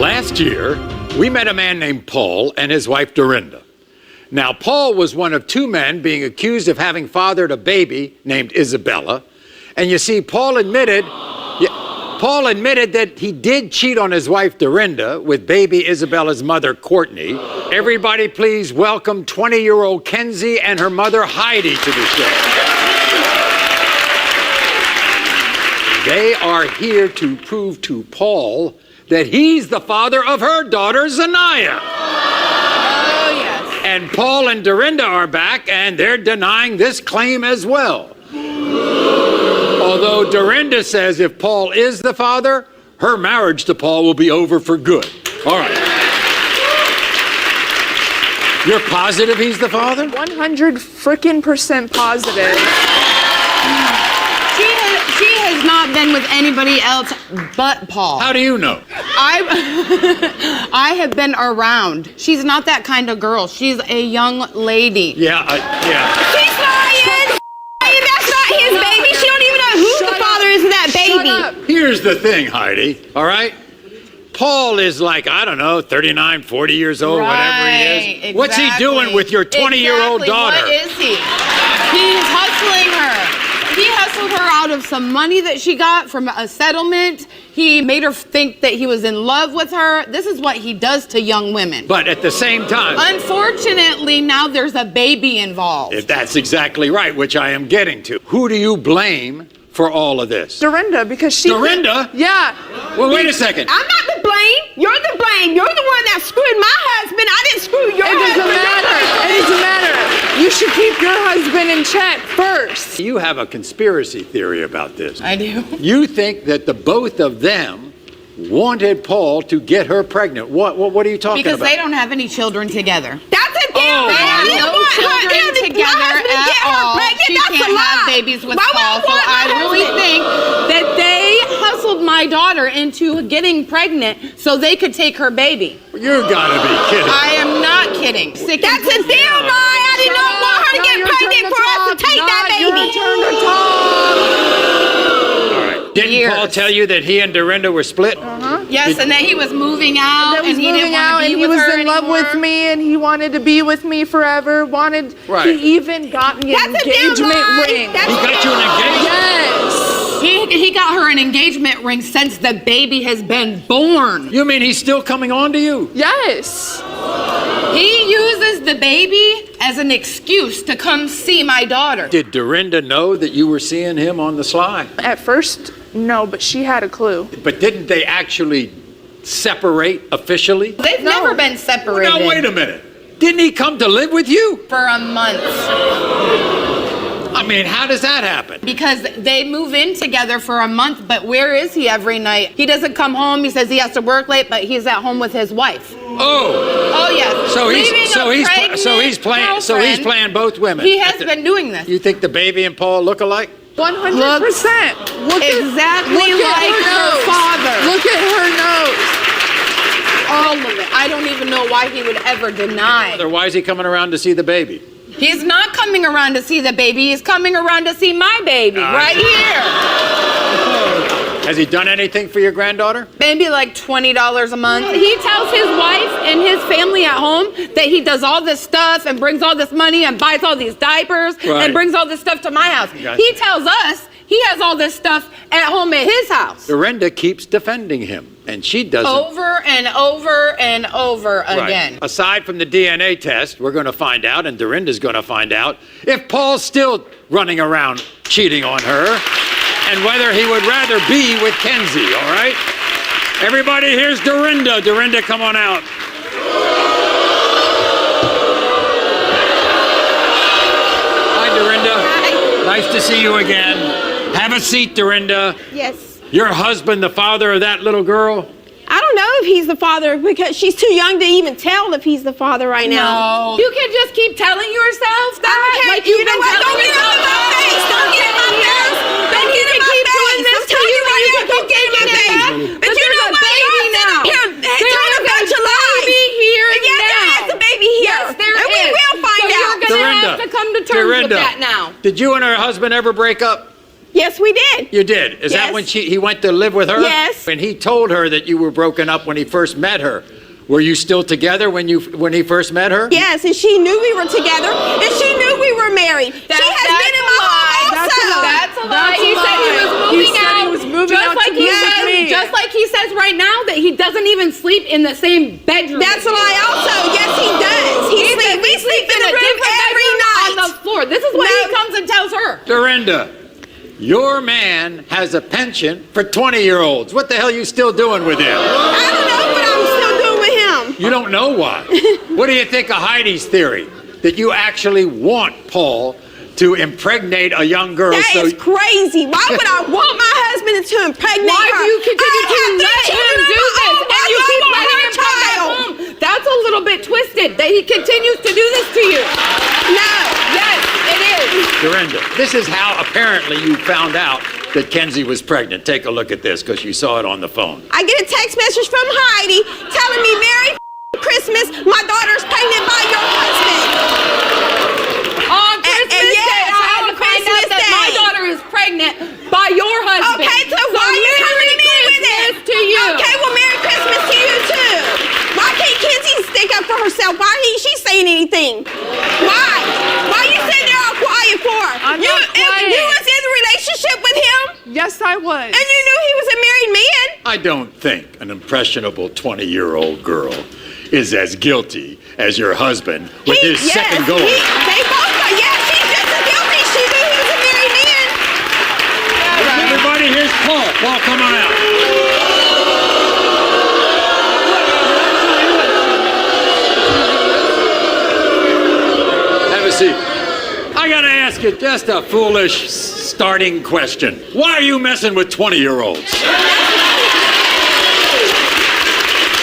Last year, we met a man named Paul and his wife Dorinda. Now, Paul was one of two men being accused of having fathered a baby named Isabella. And you see, Paul admitted that he did cheat on his wife Dorinda with baby Isabella's mother, Courtney. Everybody please welcome 20-year-old Kenzie and her mother, Heidi, to the show. They are here to prove to Paul that he's the father of her daughter, Zanaya. Oh, yes. And Paul and Dorinda are back, and they're denying this claim as well. Although Dorinda says if Paul is the father, her marriage to Paul will be over for good. All right. You're positive he's the father? 100% positive. She has not been with anybody else but Paul. How do you know? I have been around. She's not that kind of girl. She's a young lady. Yeah. She's lying. That's not his baby. She don't even know who the father is of that baby. Here's the thing, Heidi, all right? Paul is like, I don't know, 39, 40 years old, whatever he is. Exactly. What's he doing with your 20-year-old daughter? What is he? He's hustling her. He hustled her out of some money that she got from a settlement. He made her think that he was in love with her. This is what he does to young women. But at the same time... Unfortunately, now there's a baby involved. That's exactly right, which I am getting to. Who do you blame for all of this? Dorinda, because she... Dorinda? Yeah. Well, wait a second. I'm not to blame. You're to blame. You're the one that screwed my husband. I didn't screw your husband. It doesn't matter. You should keep your husband in check first. You have a conspiracy theory about this. I do. You think that the both of them wanted Paul to get her pregnant. What are you talking Because about? they don't have any children together. That's a damn They have no children together at all. She can't have babies with Paul. So I really think that they hustled my daughter into getting pregnant so they could take her baby. You gotta be kidding. I am not kidding. That's a damn lie. I did not want her to get pregnant for us to take that baby. Your turn to talk. All right. Didn't Paul tell you that he and Dorinda were split? Yes, and then he was moving out, And he didn't want to be he with was her in love anymore. with me, and he wanted to be with me forever. Right. He even got me an That's a damn engagement lie. ring. He got you an engagement? Yes. He got her an engagement ring since the baby has been born. You mean he's still coming on to you? Yes. He uses the baby as an excuse to come see my daughter. Did Dorinda know that you were seeing him on the sly? At first, no, but she had a clue. But didn't they actually separate officially? They've never been separated. Now, wait a minute. Didn't he come to live with you? For a month. I mean, how does that happen? Because they move in together for a month, but where is he every night? He doesn't come home. He says he has to work late, but he's at home with his wife. Oh. Oh yes. So he's playing both women. He has been doing this. You think the baby and Paul look alike? 100%. Exactly like her father. Look at her nose. All of it. I don't even know why he would ever deny. Why is he coming around to see the baby? He's not coming around to see the baby. He's coming around to see my baby right here. Has he done anything for your granddaughter? Maybe like $20 a month. He tells his wife and his family at home that he does all this stuff and brings all this money and buys all these diapers and brings all this stuff to my house. Gotcha. He tells us he has all this stuff at home at his house. Dorinda keeps defending him, and she doesn't. Over and over and over again. Aside from the DNA test, we're going to find out, and Dorinda's going to find out, if Paul's still running around cheating on her, and whether he would rather be with Kenzie, all right? Everybody, here's Dorinda. Dorinda, come on out. Hi, Dorinda. Hi. Nice to see you again. Have a seat, Dorinda. Yes. Your husband, the father of that little girl? I don't know if he's the father because she's too young to even tell if he's the father right now. No. You can just keep telling yourself that. Like you've been telling yourself that. Don't get in my face. Don't get in my face. I'm telling you right now, don't get in my face. But you know what? Baby now. Trying to bunch of lies. Baby here Yes, now. there is a baby here. Yes, there and is. we will find out. You're gonna have to come to terms with that now. Did you and her husband ever break up? Yes, we did. You did. Is that Yes. when he went to live with her? Yes. And he told her that you were broken up when he first met her. Were you still together when he first met her? Yes, and she knew we were together, and she knew we were married. She has been in my home also. That's a lie. He said he was moving out. He was moving just out like to he live with says, me. just like he says right now that he doesn't even sleep in the same bedroom. That's a lie also. Yes, he does. We sleep in a room every night. on the floor. This is what No. he comes and tells her. Dorinda, your man has a penchant for 20-year-olds. What the hell are you still doing with him? I don't know what I'm still doing with him. You don't know why. What do you think of Heidi's theory? That you actually want Paul to impregnate a young girl. That is crazy. Why would I want my husband to impregnate Why her? do you continue to I have let three him children do of my this? own. And Why you do I keep want letting her him come back child? home. That's a little bit twisted that he continues to do this to you. No. Yes, it is. Dorinda, this is how apparently you found out that Kenzie was pregnant. Take a look at this because you saw it on the phone. I get a text message from Heidi telling me, Merry Christmas, my daughter's pregnant by your husband. On Christmas yes, Day, I had on to find out Christmas that my Day. daughter is pregnant by your husband. Okay, so why are you coming to me with it? To you. Okay, well, Merry Christmas to you too. Why can't Kenzie stick up for herself? Why ain't she saying anything? Why? Why you sitting there all quiet for? I'm not quiet. You was in a relationship with him, Yes, I was. and you knew he was a married man. I don't think an impressionable 20-year-old girl is as guilty as your husband with his second go. They both are. Yeah, she's just as guilty. She knew he was a married man. Everybody, here's Paul. Paul, come on out. Have a seat. I gotta ask you just a foolish starting question. Why are you messing with 20-year-olds?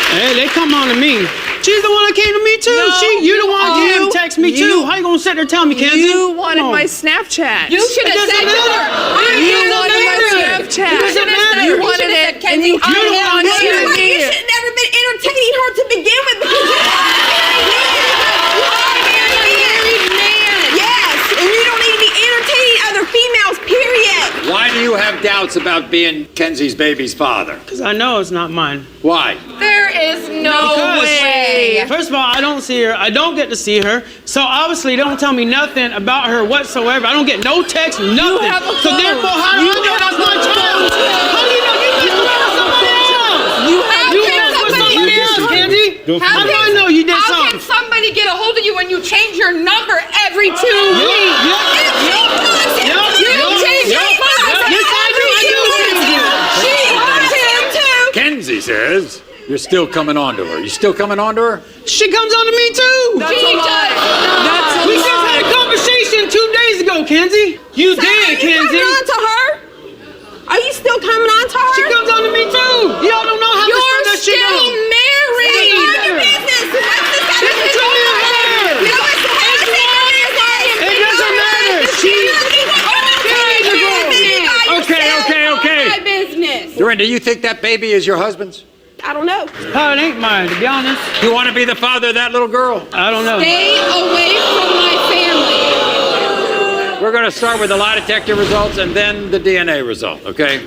Hey, they come on to me. She's the one that came to me too. No, You the one that came and text me too. How you gonna sit there and tell me, Kenzie? You wanted Come on. my Snapchat. You should have It said doesn't to her. matter. You It wanted doesn't my matter. Snapchat. You should have said- You you wanted should have it, said, and you Kenzie, threw it on You to like me. you should have never been entertaining her to begin with because you are a married man. Yes, and you don't need to be entertaining other females, period. Why do you have doubts about being Kenzie's baby's father? Because I know it's not mine. Why? There is no Because- way. First of all, I don't see her. I don't get to see her. So obviously, they don't tell me nothing about her whatsoever. I don't get no text, nothing. have a So phone. therefore, how do you know that's my child? How do you know you did somebody else? You have You can messed with somebody somebody get- else, Kenzie. How do I know you did How something? can somebody get a hold of you when you change your number every 2 weeks? Yeah. You change your phone. Yes, I do. I do. She wants him too. Kenzie says you're still coming on to her. You still coming on to her? She comes on to me too. That's She a lie. does. That's a We just lie. had a conversation 2 days ago, Kenzie. You Are did, you Kenzie. coming on to her? Are you still coming on to her? She comes on to me too. Y'all don't know how much You're that she still knows. married. Mind your business. What's this got to This is do with your her? business. No, it's her business. It doesn't matter. Okay. My business. Dorinda, you think that baby is your husband's? I don't know. Oh, it ain't mine, to be honest. You want to be the father of that little girl? I don't know. Stay away from my family. We're going to start with the lie detector results and then the DNA result, okay?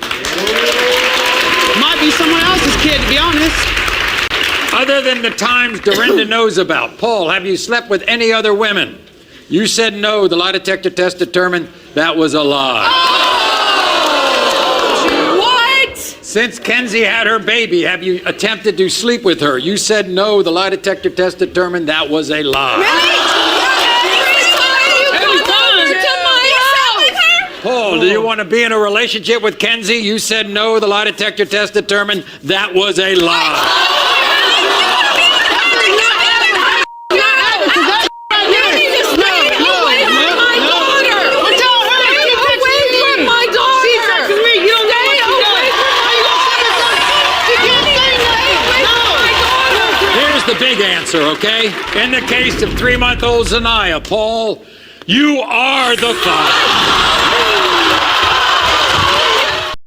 Might be someone else's kid, to be honest. Other than the times Dorinda knows about, Paul, have you slept with any other women? You said no. The lie detector test determined that was a lie. What? Since Kenzie had her baby, have you attempted to sleep with her? You said no. The lie detector test determined that was a lie. Paul, do you want to be in a relationship with Kenzie? You said no. The lie detector test determined that was a lie. Here's the big answer, okay? In the case of 3-month-old Zanaya, Paul, you are the father.